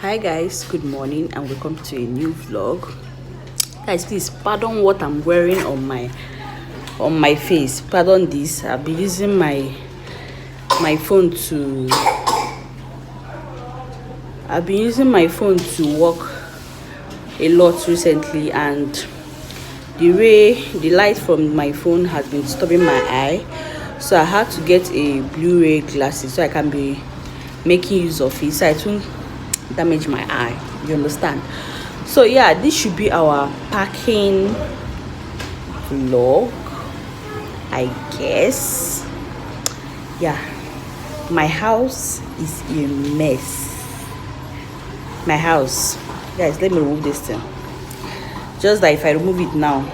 Hi guys, good morning and welcome to a new vlog. Guys, please pardon what I'm wearing on my face. Pardon this. I've been using my phone to work a lot recently, and the light from my phone has been disturbing my eye, so I had to get a Blu-ray glasses so I can be making use of it, so it won't damage my eye. You understand? So yeah, this should be our packing vlog, I guess. Yeah, my house is a mess. My house, guys, let me remove this thing. Just that if I remove it now,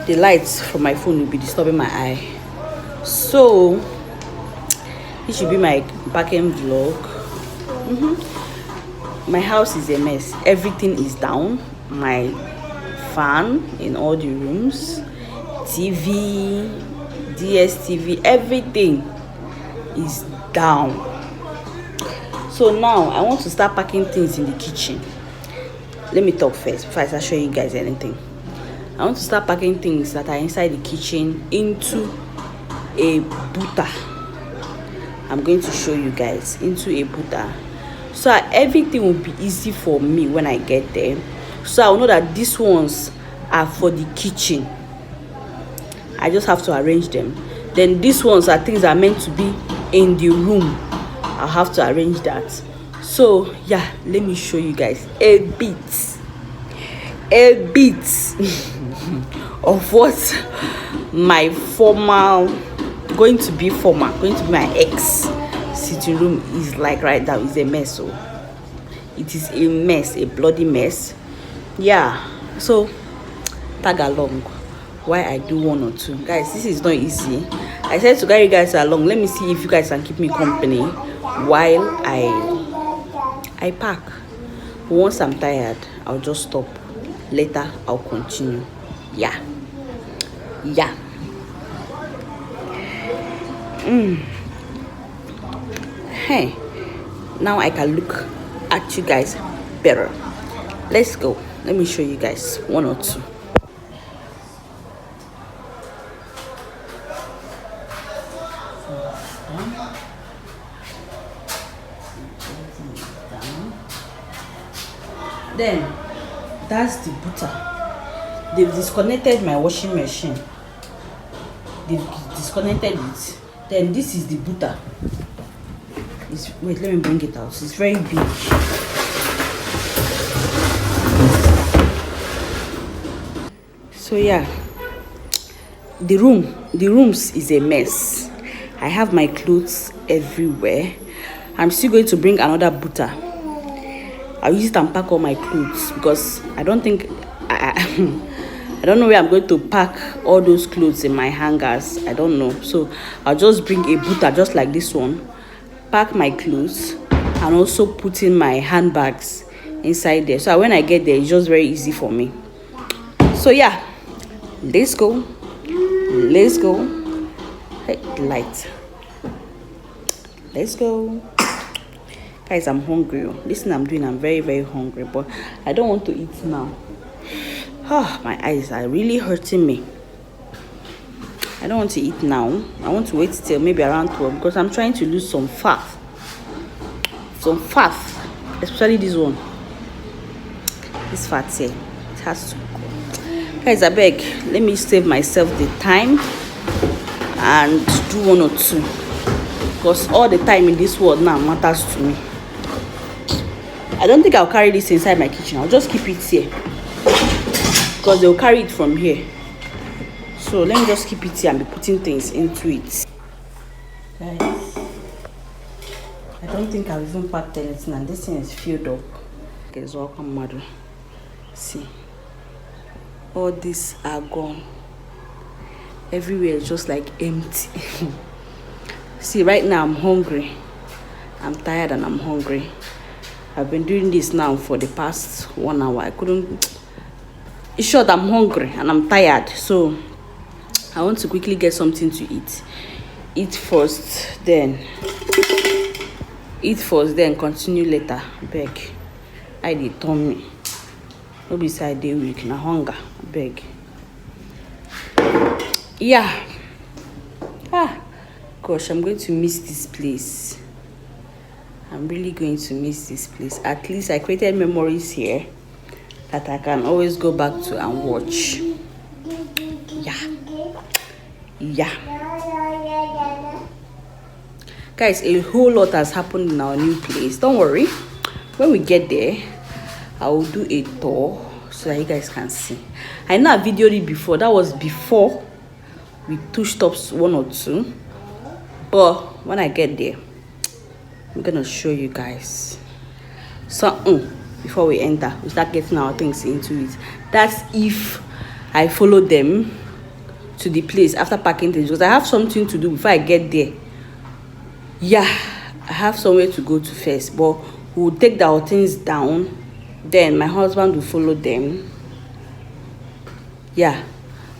the lights from my phone will be disturbing my eye. So this should be my packing vlog. My house is a mess. Everything is down. My fan in all the rooms, TV, DSTV, everything is down. So now I want to start packing things in the kitchen. Let me talk first before I start showing you guys anything. I want to start packing things that are inside the kitchen into a buta. I'm going to show you guys into a buta, so everything will be easy for me when I get there. So I'll know that these ones are for the kitchen. I just have to arrange them. Then these ones are things that are meant to be in the room. I'll have to arrange that. So yeah, let me show you guys a bit of what my going to be my ex sitting room is like right now. Is a mess. So it is a mess, a bloody mess. Yeah, so tag along why I do one or two. Guys, this is not easy. I said to carry you guys along. Let me see if you guys can keep me company while I pack. Once I'm tired, I'll just stop. Later I'll continue. Yeah. Hey, now I can look at you guys better. Let's go. Let me show you guys one or two. Then that's the butter. They've disconnected my washing machine. They've disconnected it. Then this is the butter. Wait, let me bring it out. It's very big. So yeah, the rooms is a mess. I have my clothes everywhere. I'm still going to bring another butter. I'll use it and pack all my clothes, because I don't think I don't know where I'm going to pack all those clothes in my hangers. I don't know. So I'll just bring a butter just like this one, pack my clothes, and also put in my handbags inside there. So when I get there, it's just very easy for me. So yeah, let's go. Hey, light. Let's go. Guys, I'm hungry. Listen, I'm very, very hungry, but I don't want to eat now. Oh, my eyes are really hurting me. I don't want to eat now. I want to wait till maybe around 12, because I'm trying to lose some fat. Especially this one. This fat here. It has to go. Guys, I beg, let me save myself the time and do one or two, because all the time in this world now matters to me. I don't think I'll carry this inside my kitchen. I'll just keep it here, because they'll carry it from here. So let me just keep it here and be putting things into it. Guys, I don't think I've even packed anything, and this thing is filled up. Guys, welcome, madam. See, all these are gone. Everywhere is just like empty. See, right now I'm hungry. I'm tired and I'm hungry. I've been doing this now for the past 1 hour. I couldn't. It's short. I'm hungry and I'm tired, so I want to quickly get something to eat. Eat first, then Eat first, then continue later. Beg. I did turn me. No beside day week, na hunger. Beg. Yeah. Gosh, I'm going to miss this place. I'm really going to miss this place. At least I created memories here that I can always go back to and watch. Yeah. Guys, a whole lot has happened in our new place. Don't worry. When we get there, I will do a tour so that you guys can see. I know I videoed it before. That was before we touched up 1 or 2. But when I get there, I'm gonna show you guys something before we enter. We start getting our things into it. That's if I follow them to the place after packing things, because I have something to do before I get there. Yeah, I have somewhere to go to first, but we'll take our things down, then my husband will follow them. Yeah,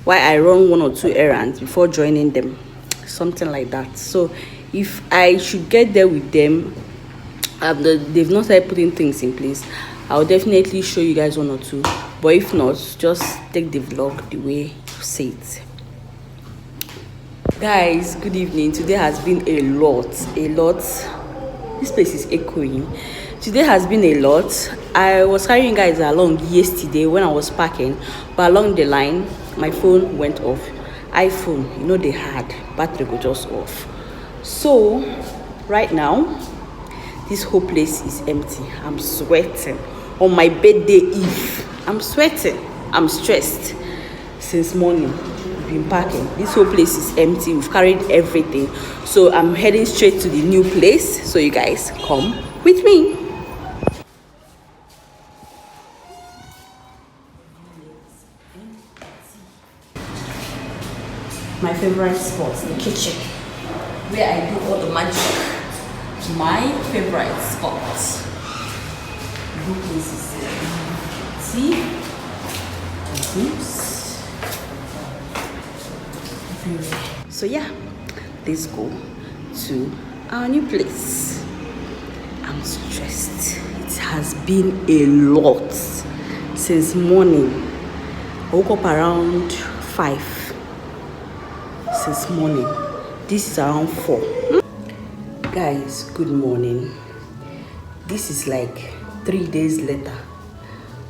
while I run 1 or 2 errands before joining them, something like that. So if I should get there with them, they've not started putting things in place, I'll definitely show you guys 1 or 2. But if not, just take the vlog the way you see it. Guys, good evening. Today has been a lot. This place is echoing. Today has been a lot. I was carrying guys along yesterday when I was packing, but along the line my phone went off. iPhone, you know, they had battery go just off. So right now this whole place is empty. I'm sweating on my birthday eve. I'm sweating. I'm stressed since morning. Been packing. This whole place is empty. We've carried everything, so I'm heading straight to the new place. So you guys come with me. My favorite spot, the kitchen, where I do all the magic. My favorite spot. Good places. See? Oops. So yeah, let's go to our new place. I'm stressed. It has been a lot since morning. I woke up around 5 since morning. This is around 4. Guys, good morning. This is like 3 days later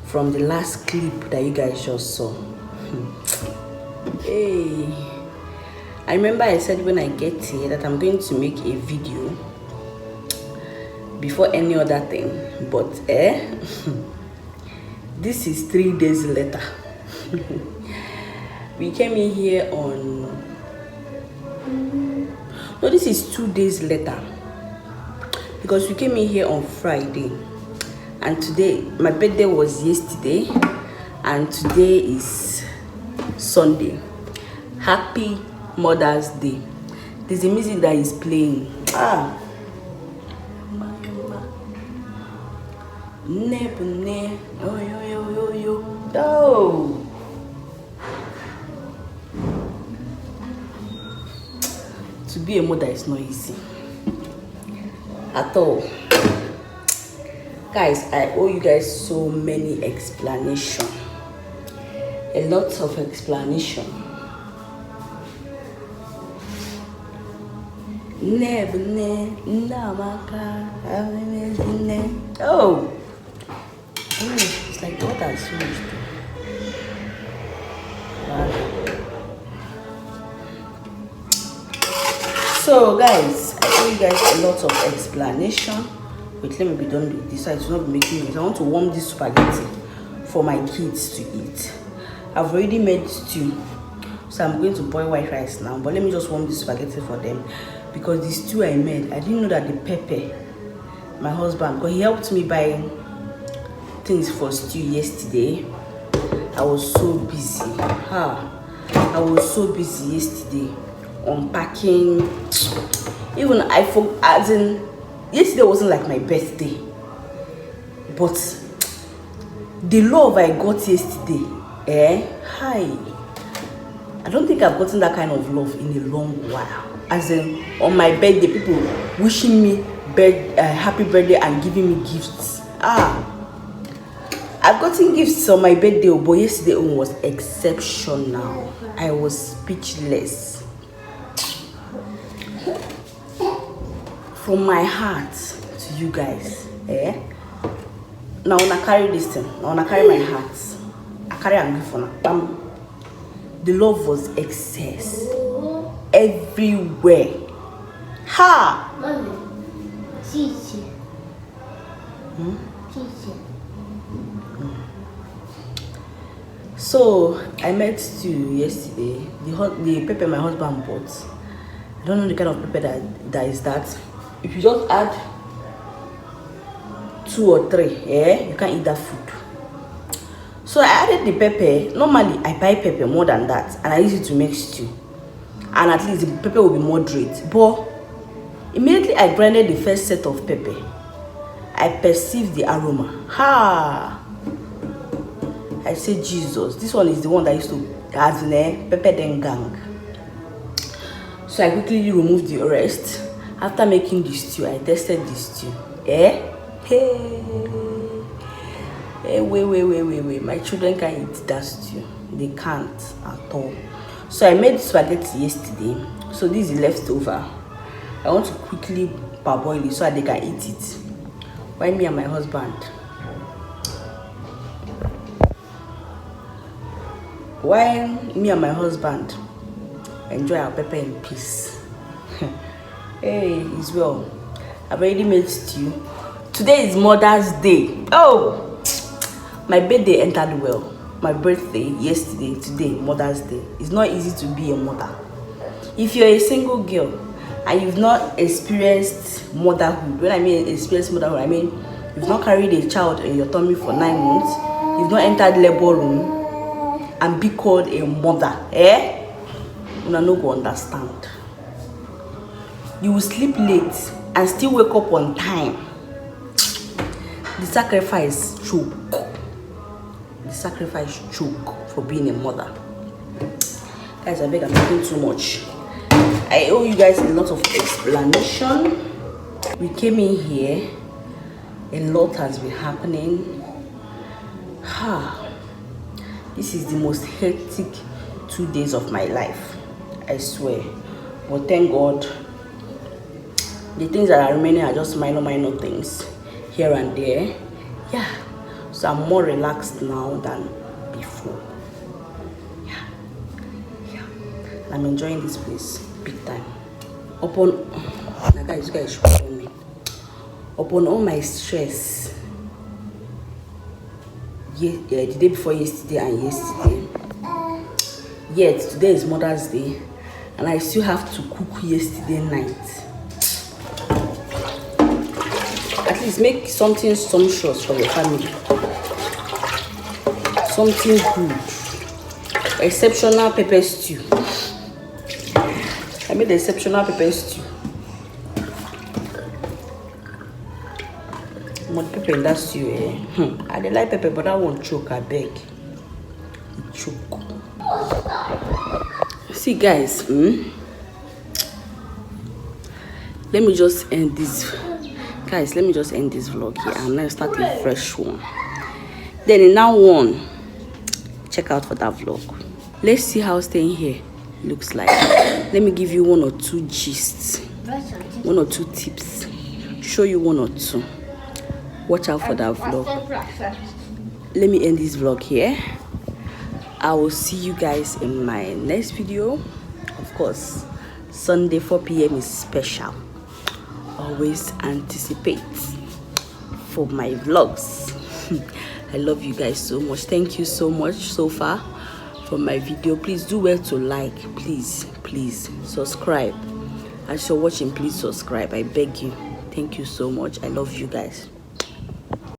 from the last clip that you guys just saw. Hey, I remember I said when I get here that I'm going to make a video before any other thing, but this is 3 days later. We came in here on, no, this is 2 days later, because we came in here on Friday, and today, my birthday was yesterday, and today is Sunday. Happy Mother's Day. There's a music that is playing. Oh. To be a mother is not easy at all. Guys, I owe you guys so many explanations. A lot of explanation. Oh, it's like what I finished. So guys, I owe you guys a lot of explanation. Wait, let me be done with this. I should not be making it. I want to warm this spaghetti for my kids to eat. I've already made stew, so I'm going to boil white rice now. But let me just warm this spaghetti for them, because the stew I made, I didn't know that the pepper, my husband, because he helped me buy things for stew yesterday. I was so busy. I was so busy yesterday unpacking. Even I forgot, as in, yesterday wasn't like my birthday, but the love I got yesterday, hi, I don't think I've gotten that kind of love in a long while. As in, on my birthday, people wishing me happy birthday and giving me gifts. I've gotten gifts on my birthday, but yesterday one was exceptional. I was speechless. From my heart to you guys, now when I carry this thing, now when I carry my heart, I carry a gift for now. The love was excess everywhere. Ha! So I met Stu yesterday. The pepper my husband bought. I don't know the kind of pepper that is that. If you just add 2 or 3, you can't eat that food. So I added the pepper. Normally I buy pepper more than that, and I use it to make stew. And at least the pepper will be moderate. But immediately I grinded the first set of pepper, I perceived the aroma. Ha! I said, Jesus, this one is the one that used to have pepper den gang. So I quickly removed the rest. After making the stew, I tested the stew. Hey, wait. My children can't eat that stew. They can't at all. So I made spaghetti yesterday. So this is leftover. I want to quickly parboil it so that they can eat it. Why me and my husband? Why me and my husband enjoy our pepper in peace? Hey, it's well. I've already made stew. Today is Mother's Day. Oh, my birthday entered well. My birthday yesterday, today Mother's Day. It's not easy to be a mother. If you're a single girl and you've not experienced motherhood, when I mean experienced motherhood, I mean you've not carried a child in your tummy for 9 months, you've not entered labor room and be called a mother, you no go understand. You will sleep late and still wake up on time. The sacrifice choke. The sacrifice choke for being a mother. Guys, I beg, I'm talking too much. I owe you guys a lot of explanation. We came in here, a lot has been happening. This is the most hectic 2 days of my life, I swear. But thank God, the things that are remaining are just minor things here and there. Yeah, so I'm more relaxed now than before. Yeah. I'm enjoying this place big time. Upon guys, you guys should follow me. Upon all my stress, the day before yesterday and yesterday, yet today is Mother's Day, and I still have to cook yesterday night. At least make something sumptuous for your family. Something good. Exceptional pepper stew. I made the exceptional pepper stew. More pepper in that stew, I dey like pepper, but that won't choke, I beg. It choke. See guys, let me just end this. Guys, let me just end this vlog here and then start a fresh one. Then in now one, check out for that vlog. Let's see how staying here looks like. Let me give you 1 or 2 gists, 1 or 2 tips, show you 1 or 2. Watch out for that vlog. Let me end this vlog here. I will see you guys in my next video. Of course, Sunday 4 p.m. is special. Always anticipate for my vlogs. I love you guys so much. Thank you so much so far for my video. Please do well to like. Please subscribe. As you're watching, please subscribe. I beg you. Thank you so much. I love you guys.